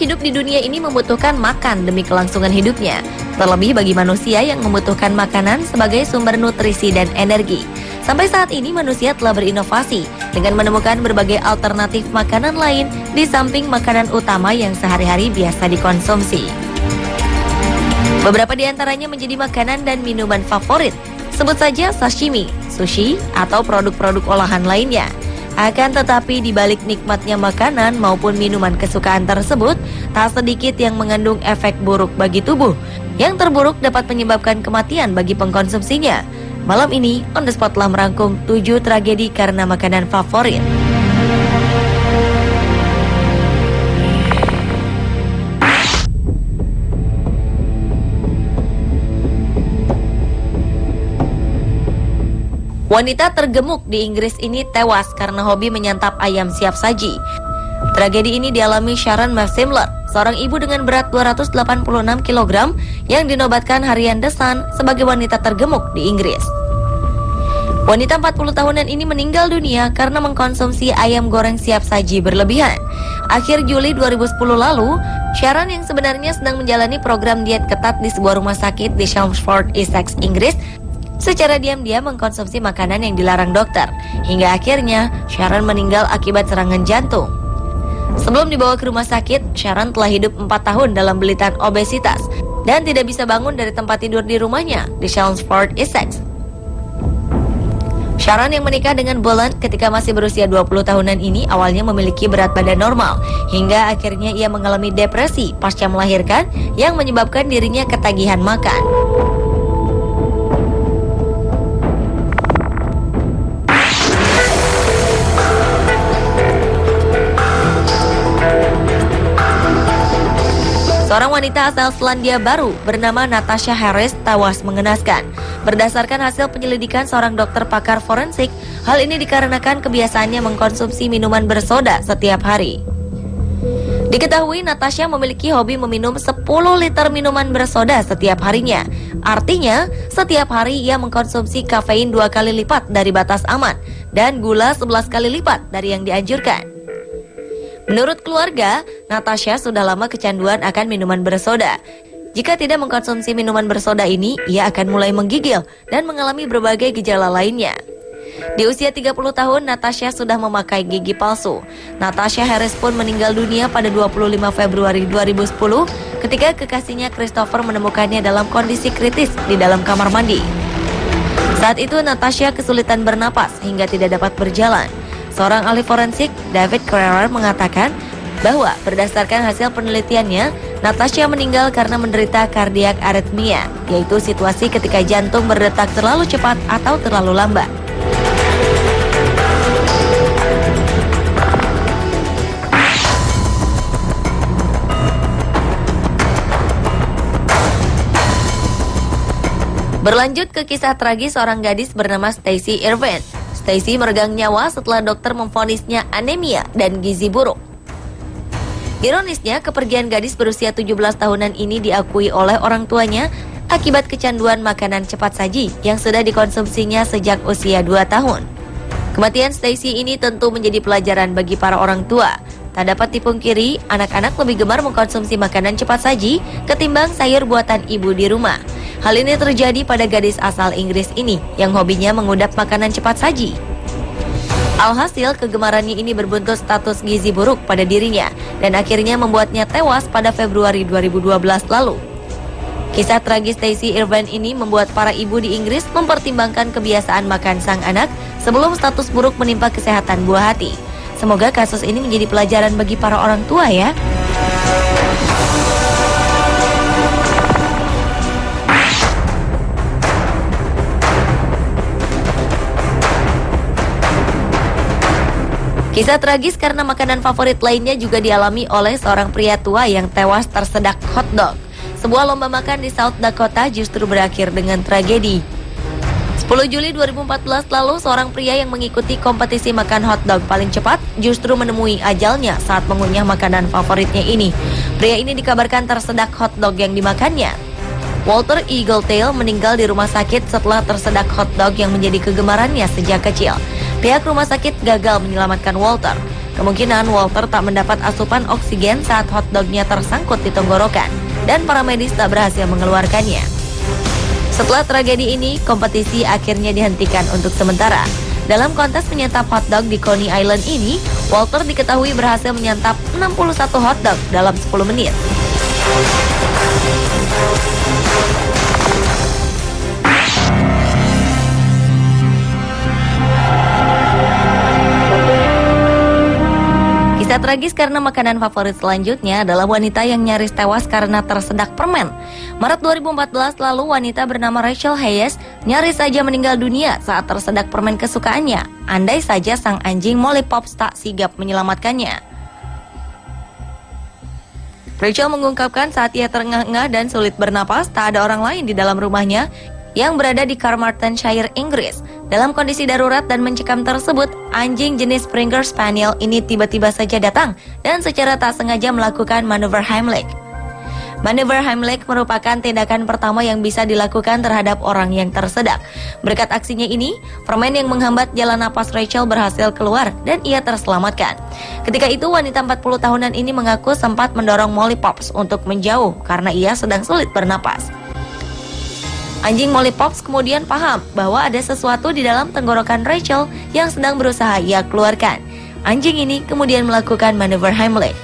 hidup di dunia ini membutuhkan makan demi kelangsungan hidupnya. Terlebih bagi manusia yang membutuhkan makanan sebagai sumber nutrisi dan energi. Sampai saat ini manusia telah berinovasi dengan menemukan berbagai alternatif makanan lain di samping makanan utama yang sehari-hari biasa dikonsumsi. Beberapa di antaranya menjadi makanan dan minuman favorit. Sebut saja sashimi, sushi, atau produk-produk olahan lainnya. Akan tetapi di balik nikmatnya makanan maupun minuman kesukaan tersebut, tak sedikit yang mengandung efek buruk bagi tubuh. Yang terburuk dapat menyebabkan kematian bagi pengkonsumsinya. Malam ini, On The Spot telah merangkum 7 tragedi karena makanan favorit. Wanita tergemuk di Inggris ini tewas karena hobi menyantap ayam siap saji. Tragedi ini dialami Sharon Maximler, seorang ibu dengan berat 286 kg yang dinobatkan harian The Sun sebagai wanita tergemuk di Inggris. Wanita 40 tahunan ini meninggal dunia karena mengkonsumsi ayam goreng siap saji berlebihan. Akhir Juli 2010 lalu, Sharon yang sebenarnya sedang menjalani program diet ketat di sebuah rumah sakit di Chelmsford, Essex, Inggris, secara diam-diam mengkonsumsi makanan yang dilarang dokter. Hingga akhirnya Sharon meninggal akibat serangan jantung. Sebelum dibawa ke rumah sakit, Sharon telah hidup 4 tahun dalam belitan obesitas dan tidak bisa bangun dari tempat tidur di rumahnya di Chelmsford, Essex. Sharon yang menikah dengan Boland ketika masih berusia 20 tahunan ini awalnya memiliki berat badan normal, hingga akhirnya ia mengalami depresi pasca melahirkan yang menyebabkan dirinya ketagihan makan. Seorang wanita asal Selandia Baru bernama Natasha Harris tewas mengenaskan. Berdasarkan hasil penyelidikan seorang dokter pakar forensik, hal ini dikarenakan kebiasaannya mengkonsumsi minuman bersoda setiap hari. Diketahui Natasha memiliki hobi meminum 10 liter minuman bersoda setiap harinya. Artinya, setiap hari ia mengkonsumsi kafein 2 kali lipat dari batas aman dan gula 11 kali lipat dari yang dianjurkan. Menurut keluarga, Natasha sudah lama kecanduan akan minuman bersoda. Jika tidak mengkonsumsi minuman bersoda ini, ia akan mulai menggigil dan mengalami berbagai gejala lainnya. Di usia 30 tahun, Natasha sudah memakai gigi palsu. Natasha Harris pun meninggal dunia pada 25 Februari 2010 ketika kekasihnya Christopher menemukannya dalam kondisi kritis di dalam kamar mandi. Saat itu Natasha kesulitan bernapas hingga tidak dapat berjalan. Seorang ahli forensik, David Carrera, mengatakan bahwa berdasarkan hasil penelitiannya, Natasha meninggal karena menderita kardiak aritmia, yaitu situasi ketika jantung berdetak terlalu cepat atau terlalu lambat. Berlanjut ke kisah tragis seorang gadis bernama Stacey Irvine. Stacey meregang nyawa setelah dokter memvonisnya anemia dan gizi buruk. Ironisnya, kepergian gadis berusia 17 tahunan ini diakui oleh orang tuanya akibat kecanduan makanan cepat saji yang sudah dikonsumsinya sejak usia 2 tahun. Kematian Stacey ini tentu menjadi pelajaran bagi para orang tua. Tak dapat dipungkiri, anak-anak lebih gemar mengkonsumsi makanan cepat saji ketimbang sayur buatan ibu di rumah. Hal ini terjadi pada gadis asal Inggris ini yang hobinya mengudap makanan cepat saji. Alhasil, kegemarannya ini berbuntut status gizi buruk pada dirinya dan akhirnya membuatnya tewas pada Februari 2012 lalu. Kisah tragis Stacey Irvine ini membuat para ibu di Inggris mempertimbangkan kebiasaan makan sang anak sebelum status buruk menimpa kesehatan buah hati. Semoga kasus ini menjadi pelajaran bagi para orang tua ya. Kisah tragis karena makanan favorit lainnya juga dialami oleh seorang pria tua yang tewas tersedak hotdog. Sebuah lomba makan di South Dakota justru berakhir dengan tragedi. 10 Juli 2014 lalu, seorang pria yang mengikuti kompetisi makan hotdog paling cepat justru menemui ajalnya saat mengunyah makanan favoritnya ini. Pria ini dikabarkan tersedak hotdog yang dimakannya. Walter Eagletail meninggal di rumah sakit setelah tersedak hotdog yang menjadi kegemarannya sejak kecil. Pihak rumah sakit gagal menyelamatkan Walter. Kemungkinan Walter tak mendapat asupan oksigen saat hotdognya tersangkut di tenggorokan dan para medis tak berhasil mengeluarkannya. Setelah tragedi ini, kompetisi akhirnya dihentikan untuk sementara. Dalam kontes menyantap hotdog di Coney Island ini, Walter diketahui berhasil menyantap 61 hotdog dalam 10 menit. Kisah tragis karena makanan favorit selanjutnya adalah wanita yang nyaris tewas karena tersedak permen. Maret 2014 lalu, wanita bernama Rachel Hayes nyaris saja meninggal dunia saat tersedak permen kesukaannya. Andai saja sang anjing Molly Pops tak sigap menyelamatkannya. Rachel mengungkapkan saat ia terengah-engah dan sulit bernapas, tak ada orang lain di dalam rumahnya yang berada di Carmarthenshire, Inggris. Dalam kondisi darurat dan mencekam tersebut, anjing jenis Springer Spaniel ini tiba-tiba saja datang dan secara tak sengaja melakukan manuver Heimlich. Manuver Heimlich merupakan tindakan pertama yang bisa dilakukan terhadap orang yang tersedak. Berkat aksinya ini, permen yang menghambat jalan napas Rachel berhasil keluar dan ia terselamatkan. Ketika itu, wanita 40 tahunan ini mengaku sempat mendorong Molly Pops untuk menjauh karena ia sedang sulit bernapas. Anjing Molly Pops kemudian paham bahwa ada sesuatu di dalam tenggorokan Rachel yang sedang berusaha ia keluarkan. Anjing ini kemudian melakukan manuver Heimlich.